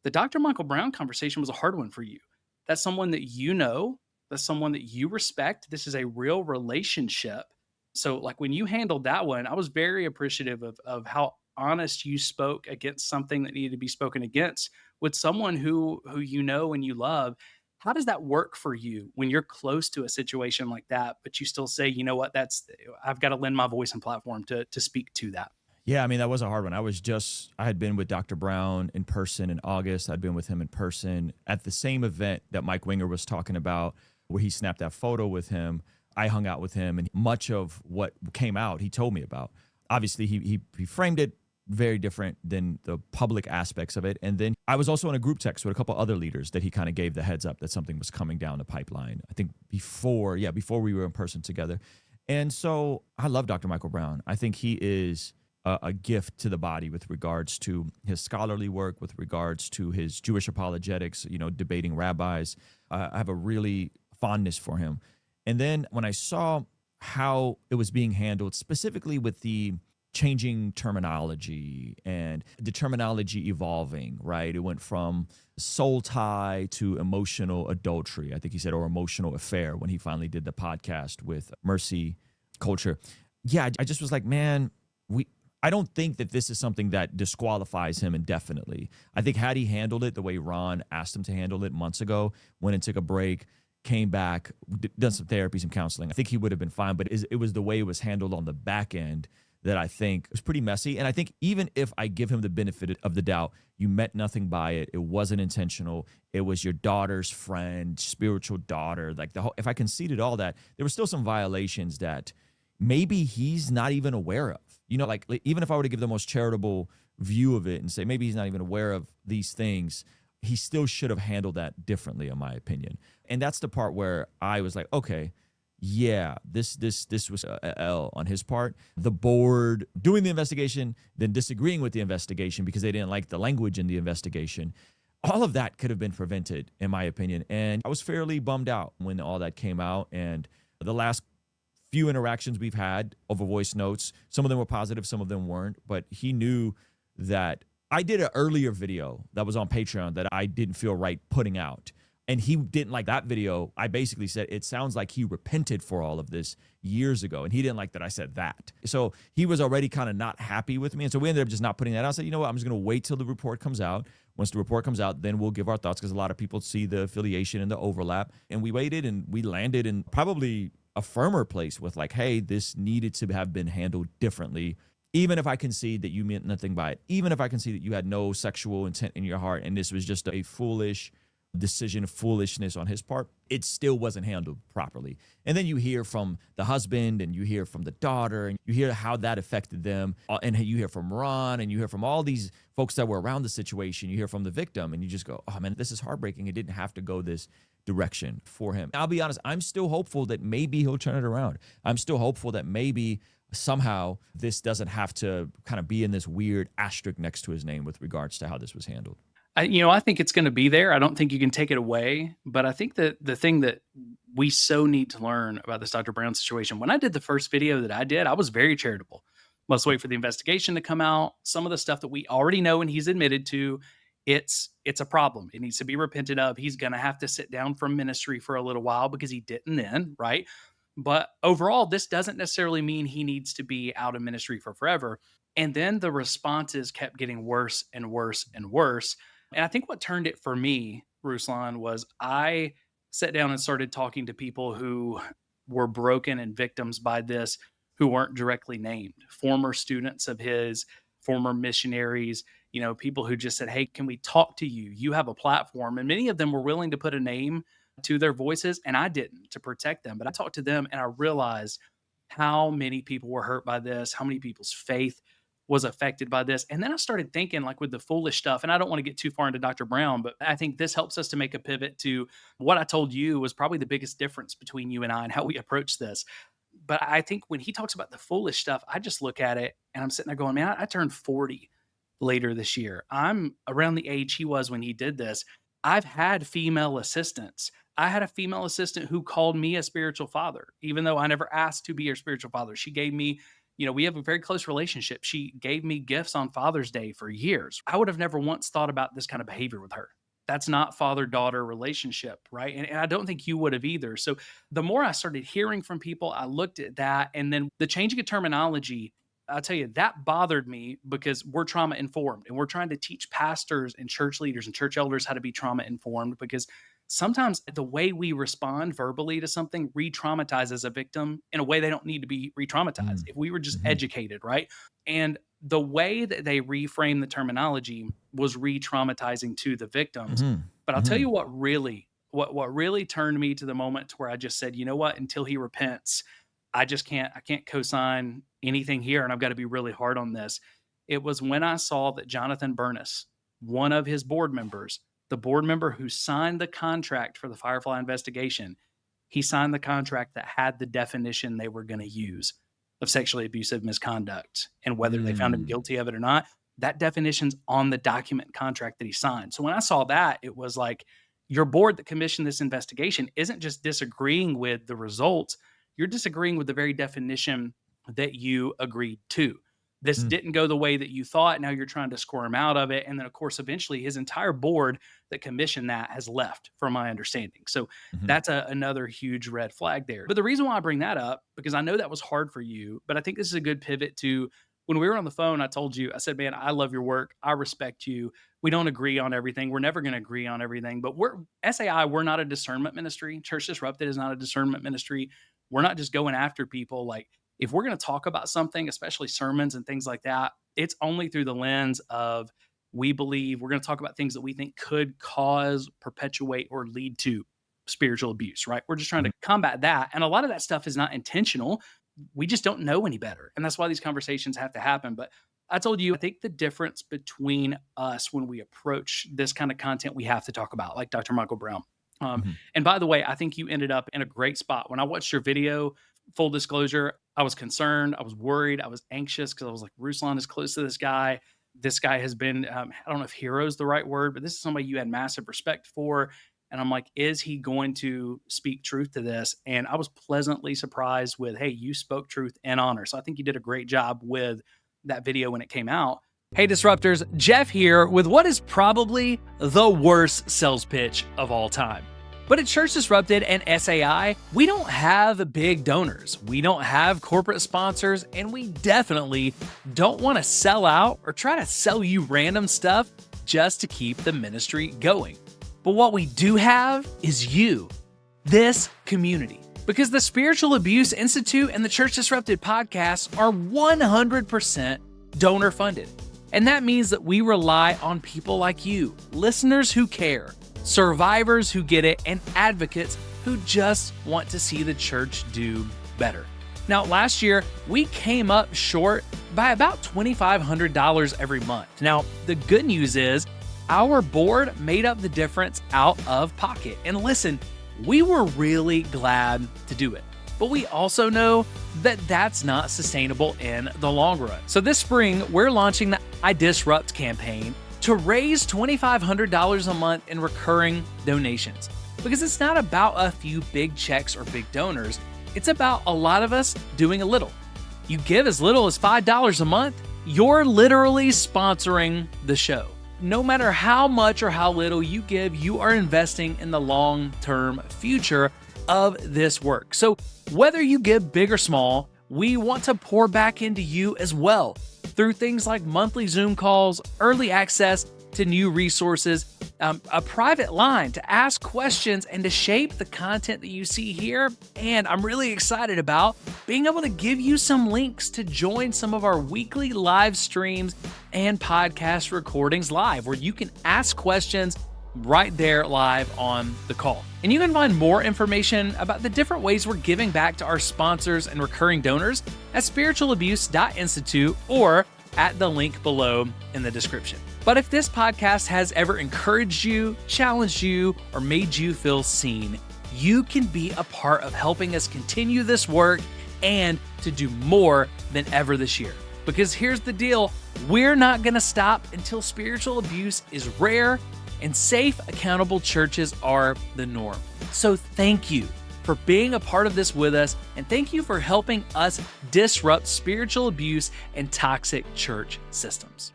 The Dr. Michael Brown conversation was a hard one for you. That's someone that you know, that's someone that you respect. This is a real relationship. So, like when you handled that one, I was very appreciative of how honest you spoke against something that needed to be spoken against with someone who you know and you love. How does that work for you when you're close to a situation like that, but you still say, you know what, that's I've got to lend my voice and platform to speak to that. Yeah, I mean, that was a hard one. I had been with Dr. Brown in person in August. I'd been with him in person at the same event that Mike Winger was talking about, where he snapped that photo with him. I hung out with him, and much of what came out, he told me about. Obviously, he framed it very different than the public aspects of it. And then I was also in a group text with a couple other leaders that he kind of gave the heads up that something was coming down the pipeline. I think before we were in person together. And so I love Dr. Michael Brown. I think he is a gift to the body with regards to his scholarly work, with regards to his Jewish apologetics, debating rabbis. I have a really fondness for him. And then when I saw how it was being handled, specifically with the changing terminology and the terminology evolving, right? It went from soul tie to emotional adultery, I think he said, or emotional affair when he finally did the podcast with Mercy Culture. Yeah, I just was like, man, I don't think that this is something that disqualifies him indefinitely. I think had he handled it the way Ron asked him to handle it months ago, went and took a break, came back, done some therapy, some counseling, I think he would have been fine. But it was the way it was handled on the back end that I think was pretty messy. And I think even if I give him the benefit of the doubt, you meant nothing by it. It wasn't intentional. It was your daughter's friend, spiritual daughter. Like if I conceded all that, there were still some violations that maybe he's not even aware of. Like even if I were to give the most charitable view of it and say maybe he's not even aware of these things, he still should have handled that differently, in my opinion. And that's the part where I was like, okay, yeah, this was a L on his part. The board doing the investigation, then disagreeing with the investigation because they didn't like the language in the investigation. All of that could have been prevented, in my opinion. And I was fairly bummed out when all that came out. And the last few interactions we've had over voice notes, some of them were positive, some of them weren't. But he knew that I did an earlier video that was on Patreon that I didn't feel right putting out. And he didn't like that video. I basically said, it sounds like he repented for all of this years ago. And he didn't like that I said that. So he was already kind of not happy with me. And so we ended up just not putting that out. I said, you know what? I'm just going to wait till the report comes out. Once the report comes out, then we'll give our thoughts because a lot of people see the affiliation and the overlap. And we waited and we landed in probably a firmer place with like, hey, this needed to have been handled differently. Even if I concede that you meant nothing by it, even if I concede that you had no sexual intent in your heart and this was just a foolish decision, foolishness on his part, it still wasn't handled properly. And then you hear from the husband and you hear from the daughter and you hear how that affected them. And you hear from Ron and you hear from all these folks that were around the situation. You hear from the victim and you just go, oh man, this is heartbreaking. It didn't have to go this direction for him. I'll be honest, I'm still hopeful that maybe he'll turn it around. I'm still hopeful that maybe somehow this doesn't have to kind of be in this weird asterisk next to his name with regards to how this was handled. I think it's gonna be there. I don't think you can take it away, but I think that the thing that we so need to learn about this Dr. Brown situation, when I did the first video that I did, I was very charitable. Let's wait for the investigation to come out. Some of the stuff that we already know and he's admitted to, it's a problem. It needs to be repented of. He's gonna have to sit down from ministry for a little while because he didn't then, right? But overall, this doesn't necessarily mean he needs to be out of ministry for forever. And then the responses kept getting worse and worse and worse. And I think what turned it for me, Ruslan, was I sat down and started talking to people who were broken and victims by this who weren't directly named. Former students of his, former missionaries, people who just said, "Hey, can we talk to you? You have a platform." And many of them were willing to put a name to their voices, and I didn't to protect them. But I talked to them and I realized how many people were hurt by this, how many people's faith was affected by this. And then I started thinking, like with the foolish stuff, and I don't want to get too far into Dr. Brown, but I think this helps us to make a pivot to what I told you was probably the biggest difference between you and I and how we approach this. But I think when he talks about the foolish stuff, I just look at it and I'm sitting there going, man, I turned 40 later this year. I'm around the age he was when he did this. I've had female assistants. I had a female assistant who called me a spiritual father, even though I never asked to be her spiritual father. She gave me, We have a very close relationship. She gave me gifts on Father's Day for years. I would have never once thought about this kind of behavior with her. That's not father-daughter relationship, right? And I don't think you would have either. So the more I started hearing from people, I looked at that, and then the changing of terminology, I'll tell you, that bothered me because we're trauma informed and we're trying to teach pastors and church leaders and church elders how to be trauma informed, because sometimes the way we respond verbally to something re-traumatizes a victim in a way they don't need to be re-traumatized. Mm. If we were just Mhm. educated, right? And the way that they reframed the terminology was re-traumatizing to the victims. Mhm. But I'll tell Mhm. you what really turned me to the moment where I just said, you know what, until he repents, I can't co-sign anything here, and I've got to be really hard on this. It was when I saw that Jonathan Burness, one of his board members, the board member who signed the contract for the Firefly investigation, he signed the contract that had the definition they were going to use of sexually abusive misconduct. And whether they found him Mm. guilty of it or not, that definition's on the document contract that he signed. So when I saw that, it was like, your board that commissioned this investigation isn't just disagreeing with the results, you're disagreeing with the very definition that you agreed to. This Mm. didn't go the way that you thought. Now you're trying to squirm out of it. And then, of course, eventually his entire board that commissioned that has left, from my understanding. So Mhm. that's another huge red flag there. But the reason why I bring that up, because I know that was hard for you, but I think this is a good pivot to when we were on the phone. I told you, I said, man, I love your work. I respect you. We don't agree on everything. We're never going to agree on everything, but we're not a discernment ministry. Church Disrupted is not a discernment ministry. We're not just going after people. Like, if we're going to talk about something, especially sermons and things like that, it's only through the lens of, we believe we're going to talk about things that we think could cause, perpetuate, or lead to spiritual abuse, right? We're just trying Mhm. to combat that. And a lot of that stuff is not intentional. We just don't know any better. And that's why these conversations have to happen. But I told you, I think the difference between us when we approach this kind of content, we have to talk about, like Dr. Michael Brown. Mhm. And by the way, I think you ended up in a great spot. When I watched your video, full disclosure, I was concerned, I was worried, I was anxious, because I was like, Ruslan is close to this guy. This guy has been, I don't know if hero is the right word, but this is somebody you had massive respect for. And I'm like, is he going to speak truth to this? And I was pleasantly surprised with, hey, you spoke truth and honor. So I think you did a great job with that video when it came out. Hey, Disruptors, Jeff here with what is probably the worst sales pitch of all time. But at Church Disrupted and SAI, we don't have big donors, we don't have corporate sponsors, and we definitely don't want to sell out or try to sell you random stuff just to keep the ministry going. But what we do have is you, this community. Because the Spiritual Abuse Institute and the Church Disrupted podcast are 100% donor funded. And that means that we rely on people like you, listeners who care, survivors who get it, and advocates who just want to see the church do better. Now, last year, we came up short by about $2,500 every month. Now, the good news is our board made up the difference out of pocket. And listen, we were really glad to do it. But we also know that that's not sustainable in the long run. So this spring, we're launching the I Disrupt campaign to raise $2,500 a month in recurring donations. Because it's not about a few big checks or big donors. It's about a lot of us doing a little. You give as little as $5 a month, you're literally sponsoring the show. No matter how much or how little you give, you are investing in the long-term future of this work. So whether you give big or small, we want to pour back into you as well through things like monthly Zoom calls, early access to new resources, a private line to ask questions and to shape the content that you see here. And I'm really excited about being able to give you some links to join some of our weekly live streams and podcast recordings live, where you can ask questions right there live on the call. And you can find more information about the different ways we're giving back to our sponsors and recurring donors at spiritualabuse.institute or at the link below in the description. But if this podcast has ever encouraged you, challenged you, or made you feel seen, you can be a part of helping us continue this work and to do more than ever this year. Because here's the deal, we're not going to stop until spiritual abuse is rare and safe, accountable churches are the norm. So thank you for for being a part of this with us, and thank you for helping us disrupt spiritual abuse and toxic church systems.